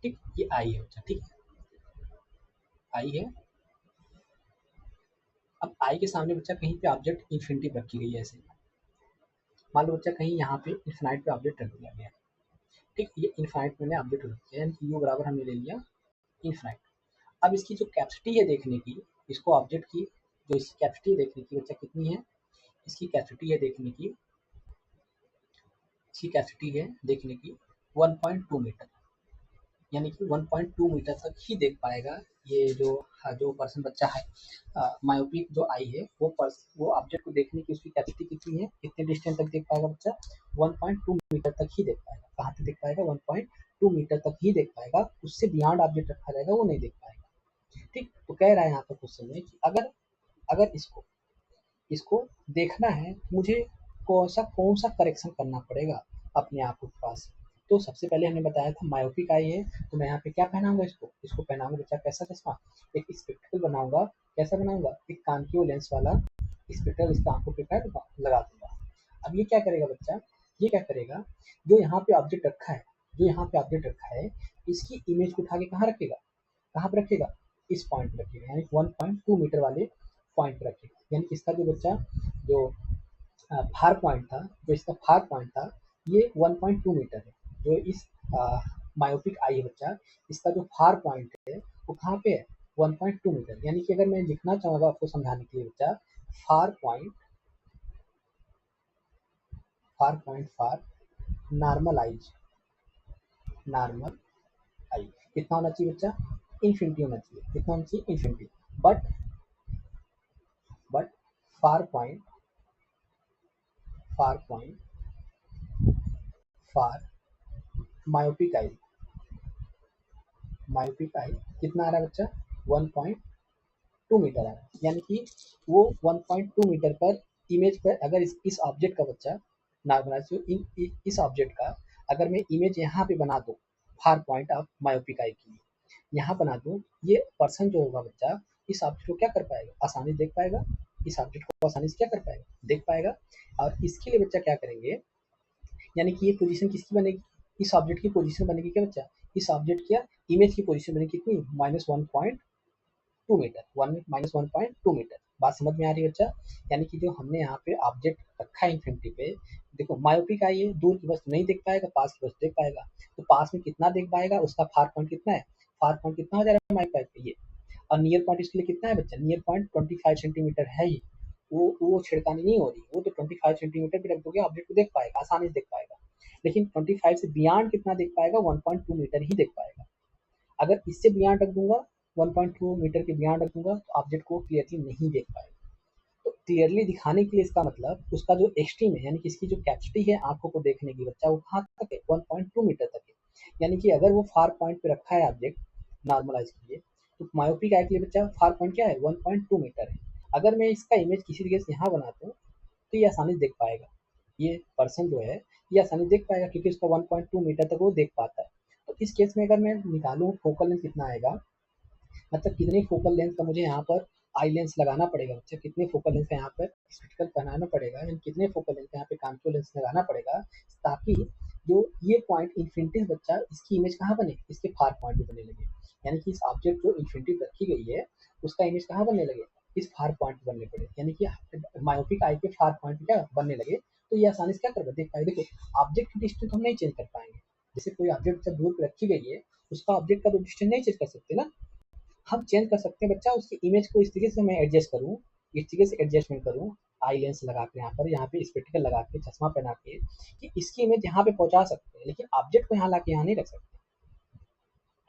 ठीक, ये आई है बच्चा, ठीक है, आई है। अब आई के सामने बच्चा कहीं पे ऑब्जेक्ट इन्फिनिटिव रखी गई है ऐसे, मान लो बच्चा कहीं यहाँ पे इन्फिनाइट पे ऑब्जेक्ट रख दिया गया है। ठीक, ये इन्फिनाइट मैंने ऑब्जेक्ट रख दिया है, यू बराबर हमने ले लिया इन्फिनाइट। अब इसकी जो कैपेसिटी है देखने की, इसको ऑब्जेक्ट की जो इसकी कैपेसिटी देखने की बच्चा कितनी है, इसकी कैपेसिटी है देखने की इसकी कैपेसिटी है देखने की 1.2 मीटर, यानी कि 1.2 मीटर तक ही देख पाएगा। ये जो जो पर्सन बच्चा है मायोपिक जो आई है वो ऑब्जेक्ट को देखने की उसकी कैपेसिटी कितनी है, कितने डिस्टेंस तक देख पाएगा बच्चा, 1.2 मीटर तक ही देख पाएगा। कहाँ तक देख पाएगा, 1.2 मीटर तक ही देख पाएगा, उससे बियॉन्ड ऑब्जेक्ट रखा रहेगा वो नहीं देख पाएगा। ठीक, तो कह रहा है यहाँ पर क्वेश्चन में कि अगर अगर इसको इसको देखना है, मुझे कौन सा करेक्शन करना पड़ेगा अपने आंखों के पास। तो सबसे पहले हमने बताया था मायोपिक आई है, तो मैं यहाँ पे क्या पहनाऊंगा, इसको पहनाऊंगा बच्चा कैसा चश्मा, एक स्पेक्टिकल बनाऊंगा। कैसा बनाऊंगा, एक कान की लेंस वाला स्पेक्टिकल इसका आंखों पे लगा दूंगा। अब ये क्या करेगा बच्चा, ये क्या करेगा, जो यहाँ पे ऑब्जेक्ट रखा है, जो यहाँ पे ऑब्जेक्ट रखा है, इसकी इमेज को उठा के कहाँ रखेगा, कहाँ पर रखेगा, इस पॉइंट पर रखेगा, यानी 1.2 मीटर वाले पॉइंट पर रखेगा। यानी इसका जो बच्चा जो फार पॉइंट था, जो इसका फार पॉइंट था, ये 1.2 मीटर है। जो इस मायोपिक आई है बच्चा, इसका जो फार पॉइंट है वो कहाँ पे है, 1.2 मीटर। यानी कि अगर मैं लिखना चाहूँगा आपको समझाने के लिए बच्चा, फार पॉइंट फार नॉर्मल आईज, नॉर्मल आई कितना होना चाहिए बच्चा, इन्फिनिटी होना चाहिए। कितना होना चाहिए, infinity. But far point far myopic eye कितना आ रहा है बच्चा, 1.2 मीटर आ रहा है। यानी कि वो 1.2 मीटर पर इमेज पर अगर इस ऑब्जेक्ट का बच्चा नॉर्मलाइज इस ऑब्जेक्ट का अगर मैं इमेज यहाँ पे बना दूँ, far point of myopic eye की यहाँ बना दूँ, ये पर्सन जो होगा बच्चा इस ऑब्जेक्ट को क्या कर पाएगा, आसानी से देख पाएगा। इस ऑब्जेक्ट को आसानी से क्या कर पाएगा, देख पाएगा। और इसके लिए बच्चा क्या करेंगे, यानी कि ये पोजीशन किसकी बनेगी, इस ऑब्जेक्ट की पोजीशन बनेगी क्या बच्चा, इस ऑब्जेक्ट की इमेज की पोजीशन बनेगी कितनी, -1.2 मीटर, -1.2 मीटर। बात समझ में आ रही है बच्चा। यानी कि जो हमने यहाँ पे ऑब्जेक्ट रखा है इन्फिनिटी पे, देखो मायोपिक आई है, दूर की वस्तु नहीं देख पाएगा, पास की वस्तु देख पाएगा। तो पास में कितना देख पाएगा, उसका फार पॉइंट कितना है, फार पॉइंट कितना हो जा रहा है मायोपिक पे ये, और नियर पॉइंट इसके लिए कितना है बच्चा, नियर पॉइंट 25 सेंटीमीटर है ही। वो छिड़कानी नहीं हो रही, वो तो 25 सेंटीमीटर भी रख दोगे ऑब्जेक्ट को देख पाएगा, आसानी से देख पाएगा। लेकिन 25 से बियॉन्ड कितना देख पाएगा, 1.2 मीटर ही देख पाएगा। अगर इससे बियॉन्ड रख दूंगा, 1.2 मीटर के बियॉन्ड रख दूंगा, तो ऑब्जेक्ट को क्लियरली नहीं देख पाएगा। तो क्लियरली दिखाने के लिए इसका मतलब उसका जो एक्सट्रीम है, यानी कि इसकी जो कैपेसिटी है आंखों को देखने की बच्चा, वो कहाँ तक है, 1.2 मीटर तक है। यानी कि अगर वो फार पॉइंट पे रखा है ऑब्जेक्ट नॉर्मलाइज के लिए, तो मायोपिक आई के लिए बच्चा फार पॉइंट क्या है, 1.2 मीटर है। अगर मैं इसका इमेज किसी तरीके से यहाँ बनाता हूँ, तो ये आसानी से देख पाएगा, ये पर्सन जो है ये आसानी से देख पाएगा, क्योंकि उसका 1.2 मीटर तक वो देख पाता है। तो इस केस में अगर मैं निकालूँ फोकल लेंथ कितना आएगा, मतलब कितनी फोकल लेंथ का मुझे यहाँ पर आई लेंस लगाना पड़ेगा बच्चा, कितने फोकल लेंथ का यहाँ पर स्पेक्टिकल पहनाना पड़ेगा, यानी कितने फोकल लेंथ का यहाँ पे कॉन्टैक्ट लेंस लगाना पड़ेगा, ताकि जो ये पॉइंट इन्फिनिटी बच्चा इसकी इमेज कहाँ बने, इसके फार पॉइंट पे बनने लगे। यानी कि इस ऑब्जेक्ट जो इन्फिनिटी रखी गई है उसका इमेज कहाँ बनने लगे, इस फार पॉइंट बनने पड़े, यानी कि मायोपिक आई के फार पॉइंट क्या बनने लगे। तो ये आसानी से क्या कर देख पाए, देखो ऑब्जेक्ट की डिस्टेंस हम नहीं चेंज कर पाएंगे। जैसे कोई ऑब्जेक्ट जब दूर पे रखी गई है, उसका ऑब्जेक्ट का तो डिस्टेंस नहीं चेंज कर सकते ना, हम चेंज कर सकते हैं बच्चा उसकी इमेज को इस तरीके से मैं एडजस्ट करूँ, इस तरीके से एडजस्टमेंट करूँ, आई लेंस लगा के यहाँ पे स्पेक्टिकल लगा के चश्मा पहना के, कि इसकी इमेज यहाँ पे पहुंचा सकते हैं, लेकिन ऑब्जेक्ट को यहाँ ला के यहाँ नहीं रख सकते,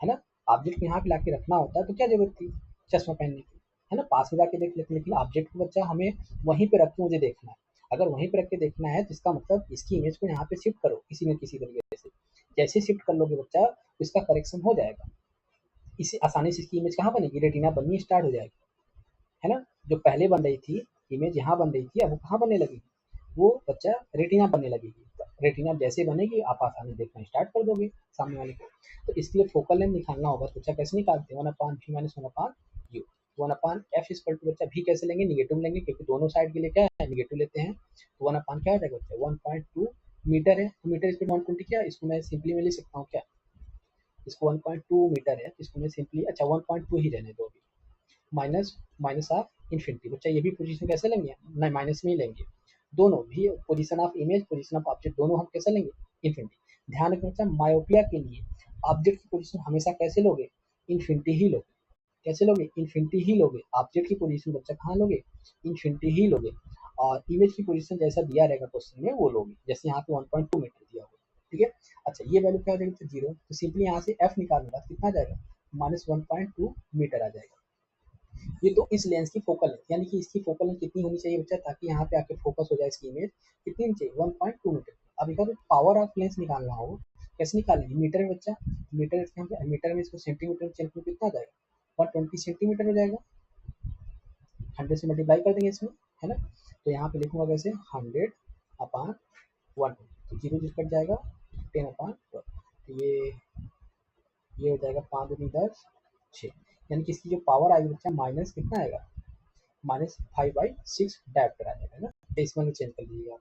है ना। ऑब्जेक्ट को यहाँ पे ला के रखना होता है तो क्या जरूरत थी चश्मा पहनने की, है ना, पास में जाके देख लेते। लेकिन ऑब्जेक्ट को बच्चा हमें वहीं पे रख के मुझे देखना है, अगर वहीं पे रख के देखना है तो इसका मतलब इसकी इमेज को यहाँ पे शिफ्ट करो किसी न किसी तरीके से। जैसे शिफ्ट कर लोगे बच्चा, इसका करेक्शन हो जाएगा, इसी आसानी से इसकी इमेज कहाँ बनेगी, रेटिना बननी स्टार्ट हो जाएगी, है ना। जो पहले बन रही थी इमेज यहाँ बन रही थी, अब वो कहाँ बनने लगेगी, वो बच्चा रेटिना बनने लगेगी। रेटिना जैसे बनेगी आप आसानी देखना स्टार्ट कर दोगे सामने वाले को। तो इसके लिए फोकल लेंथ निकालना होगा, तो बच्चा कैसे निकालते हैं, 1/v-1/u, 1/f इक्वल टू बच्चा v कैसे लेंगे, निगेटिव लेंगे, क्योंकि दोनों साइड के लिए क्या है निगेटिव लेते हैं। तो 1 क्या हो जाएगा बच्चा, 1.2 मीटर है, तो मीटर इसको 120 क्या, इसको मैं सिंपली में लिख सकता हूँ क्या, इसको 1.2 मीटर है, तो इसको मैं सिंपली, अच्छा 1.2 ही रहने दो अभी, माइनस माइनस ऑफ इन्फिनिटी। बच्चा ये भी पोजीशन कैसे लेंगे, नहीं माइनस में ही लेंगे, दोनों भी position of image position of object दोनों हम कैसे लेंगे, इन्फिनिटी। ध्यान रखना बच्चा, मायोपिया के लिए ऑब्जेक्ट की पोजीशन हमेशा कैसे लोगे, इन्फिनिटी ही लोगे। कैसे लोगे, इन्फिनिटी ही लोगे। ऑब्जेक्ट की पोजीशन बच्चा कहाँ लोगे, इन्फिनिटी ही लोगे। और इमेज की पोजीशन जैसा दिया रहेगा क्वेश्चन में वो लोगे, जैसे यहाँ पे 1.2 मीटर दिया हुआ ठीक है। अच्छा ये वैल्यू क्या हो जाएगी, तो जीरो, तो सिंपली यहाँ से एफ निकालूंगा, कितना आ जाएगा, -1.2 मीटर आ जाएगा। ये तो इस लेंस की फोकल लेंथ, यानी कि इसकी फोकल लेंथ कितनी होनी चाहिए बच्चा, ताकि यहाँ पे आके फोकस हो जाए इसकी इमेज, कितनी होनी चाहिए, 1.2 मीटर। अब अगर पावर ऑफ लेंस निकालना हो, कैसे निकालेंगे, मीटर में बच्चा, मीटर में इसको सेंटीमीटर में चेंज करो, कितना आ जाएगा, 120 सेंटीमीटर हो जाएगा। 100 से मल्टीप्लाई कर देंगे इसमें, है ना। तो यहाँ पे लिखूंगा कैसे, 100/1, तो जीरो जीरो कट जाएगा, 10/12, तो ये हो जाएगा 5 दूनी 10, 6, यानी कि इसकी जो पावर आएगी बच्चा माइनस कितना आएगा, -5/6 डायोप्टर आ जाएगा, है ना। डेसिमल में चेंज कर लीजिएगा।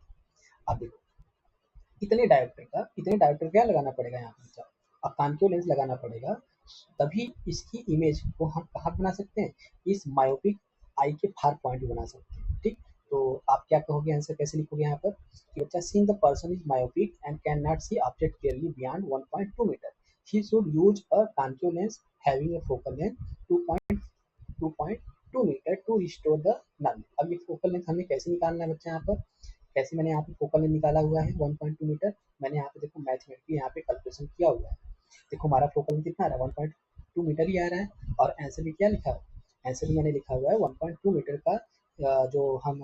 अब देखो इतने डायोप्टर क्या लगाना पड़ेगा यहाँ पे, अब कॉन्केव लेंस लगाना पड़ेगा, तभी इसकी इमेज को हम कहाँ बना सकते हैं, इस मायोपिक आई के फार पॉइंट बना सकते हैं, ठीक। तो आप क्या कहोगे, आंसर कैसे लिखोगे यहाँ पर, कि बच्चा seen the person is myopic and can not see object clearly beyond 1.2 metre, he should use a concave lens having a focal length 2.2 metre to restore the normal. अब ये फोकल लेंथ हमें कैसे निकालना है बच्चा, यहाँ पर कैसे, मैंने यहाँ पे फोकल लेंथ निकाला हुआ है 1.2 मीटर, मैंने यहाँ पे देखो मैथमेटिकली यहाँ पे कैलकुलेशन किया हुआ है, देखो हमारा फोकल लेंथ कितना आ रहा है, 1.2 मीटर ही आ रहा है, और आंसर भी क्या लिखा है, आंसर भी मैंने लिखा हुआ है 1.2 मीटर का, जो हम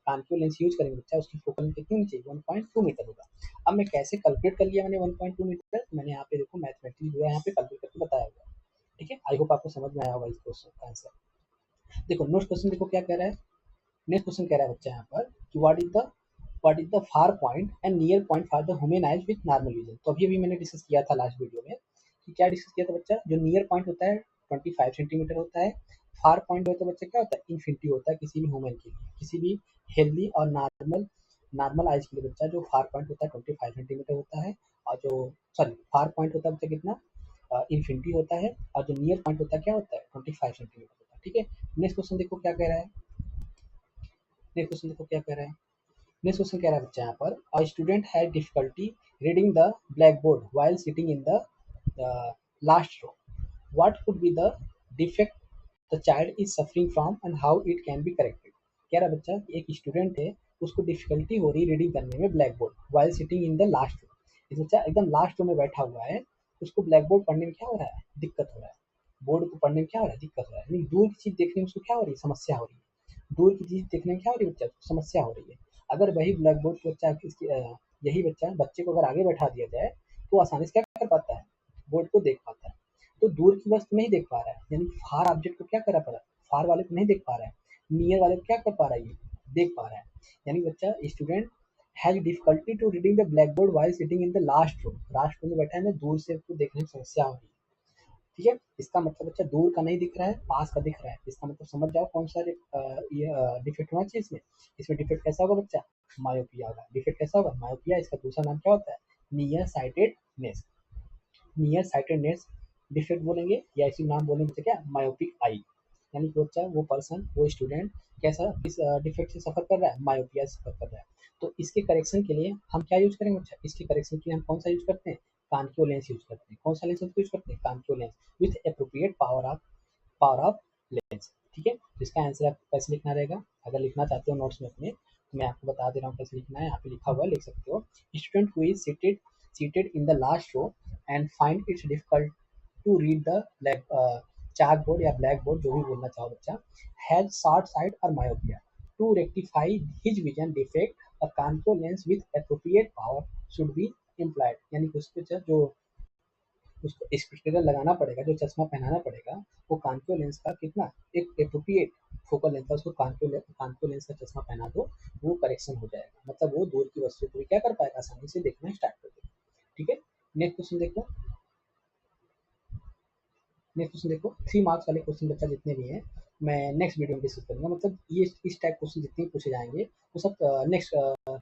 कॉन्केव लेंस यूज करेंगे बच्चा, उसकी फोकल लेंथ कितनी होनी चाहिए, 1.2 मीटर होगा। अब मैं कैसे कैलकुलेट कर लिया मैंने 1.2 मीटर, मैंने यहाँ पे देखो मैथमेटिकली जो है यहाँ पे कैलकुलेट करके बताया हुआ है, ठीक है। आई होप आपको समझ में आया होगा इस क्वेश्चन का आंसर। देखो नेक्स्ट क्वेश्चन देखो क्या कह रहा है, नेक्स्ट क्वेश्चन कह रहा है बच्चा यहाँ पर कि what is the far point and near point for the human eyes with normal vision. तो अभी मैंने डिस्कस किया था लास्ट वीडियो में, कि क्या डिस्कस किया था बच्चा, जो नियर पॉइंट होता है 25 सेंटीमीटर होता है, फार पॉइंट होता है बच्चा क्या होता है, इन्फिनिटी होता है किसी भी ह्यूमन के लिए, किसी भी हेल्दी और नॉर्मल आइज के लिए बच्चा जो फार पॉइंट होता है 25 सेंटीमीटर होता है, और जो सॉरी फार पॉइंट होता है बच्चा कितना, इन्फिनिटी होता है, और जो नियर पॉइंट होता है क्या होता है, 25 सेंटीमीटर होता है, ठीक है। नेक्स्ट क्वेश्चन देखो क्या कह रहा है, नेक्स्ट क्वेश्चन देखो क्या कह रहा है, नेक्स्ट क्वेश्चन कह रहा है बच्चा यहाँ पर, a student had difficulty reading the black board while sitting in the last row, what could be the defect the child is suffering from and how it can be corrected. कह रहा है बच्चा कि एक स्टूडेंट है, उसको डिफिकल्टी हो रही रीडिंग करने में black board while sitting in the last row, इस बच्चा एकदम लास्ट रो में बैठा हुआ है, उसको ब्लैक बोर्ड पढ़ने में क्या हो रहा है, दिक्कत हो रहा है, बोर्ड को पढ़ने में क्या हो रहा है, दिक्कत हो रहा है, यानी दूर की चीज देखने में उसको क्या हो रही है, समस्या हो रही है, दूर की चीज देखने में क्या हो रही है बच्चा, समस्या हो रही है। अगर वही ब्लैक बोर्ड बच्चा यही बच्चे को अगर आगे बैठा दिया जाए, तो आसानी से क्या कर पाता है, बोर्ड को देख पाता है। तो दूर की वस्तु नहीं देख पा रहा है, यानी फार ऑब्जेक्ट को क्या कर पा रहा है, फार वाले को नहीं देख पा रहा है, नियर वाले को क्या कर पा रहा है, ये देख पा रहा है। यानी बच्चा student has difficulty to reading the black board while sitting in the last row में बैठा है ना, दूर से उसको देखने में समस्या हो रही है, ठीक है। इसका मतलब बच्चा दूर का नहीं दिख रहा है, पास का दिख रहा है, इसका मतलब समझ जाओ कौन सा ये डिफेक्ट होना चाहिए इसमें। इसमें डिफेक्ट कैसा होगा बच्चा, मायोपिया होगा, डिफेक्ट कैसा होगा, मायोपिया। इसका दूसरा नाम क्या होता है, near sightedness, near sightedness defect बोलेंगे, या इसी नाम बोलेंगे बच्चा क्या, मायोपिक आई। यानी कि बच्चा वो पर्सन वो स्टूडेंट कैसा किस डिफेक्ट से सफर कर रहा है, मायोपिया से सफर कर रहा है। तो इसके करेक्शन के लिए हम क्या यूज करेंगे बच्चा, इसके करेक्शन के लिए हम कौन सा यूज करते हैं, कानक्यो लेंस यूज करते हैं। कौन सा लेंस यूज करते हैं, concave lens with appropriate power of lens, ठीक है। तो इसका आंसर आपको कैसे लिखना रहेगा, अगर लिखना चाहते हो नोट्स में अपने, तो मैं आपको बता दे रहा हूँ कैसे लिखना है, यहाँ पे लिखा हुआ है, लिख सकते हो। Student who is seated in the last row and find it difficult to read the chalk board या black board, जो भी बोलना चाहो बच्चा, has short sight or myopia. To rectify his vision defect, a contour lens with appropriate power should be employed. यानी कि उसको जो उसको स्पेक्टेकल लगाना पड़ेगा, जो चश्मा पहनाना पड़ेगा, वो कांक्यो लेंस का कितना, एक एप्रोप्रिएट फोकल लेंथ का, उसको कांक्यो लेंस का चश्मा पहना दो, वो करेक्शन हो जाएगा, मतलब वो दूर की वस्तु को भी क्या कर पाएगा, आसानी से देखना स्टार्ट कर देगा, ठीक है। नेक्स्ट क्वेश्चन देखो, नेक्स्ट क्वेश्चन देखो, 3 मार्क्स वाले क्वेश्चन बच्चा जितने भी हैं, मैं नेक्स्ट वीडियो में डिस्कस करूंगा, मतलब ये इस टाइप क्वेश्चन जितने पूछे जाएंगे वो सब नेक्स्ट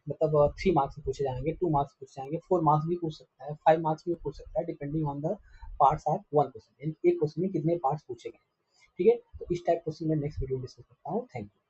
मतलब 3 मार्क्स में पूछे जाएंगे, 2 मार्क्स पूछे जाएंगे, 4 मार्क्स भी पूछ सकता है, 5 मार्क्स भी पूछ सकता है, depending on the parts of one question, यानी एक क्वेश्चन में कितने पार्ट्स पूछे गए, ठीक है। तो इस टाइप क्वेश्चन मैं नेक्स्ट वीडियो में डिस्कस करता हूँ। Thank you.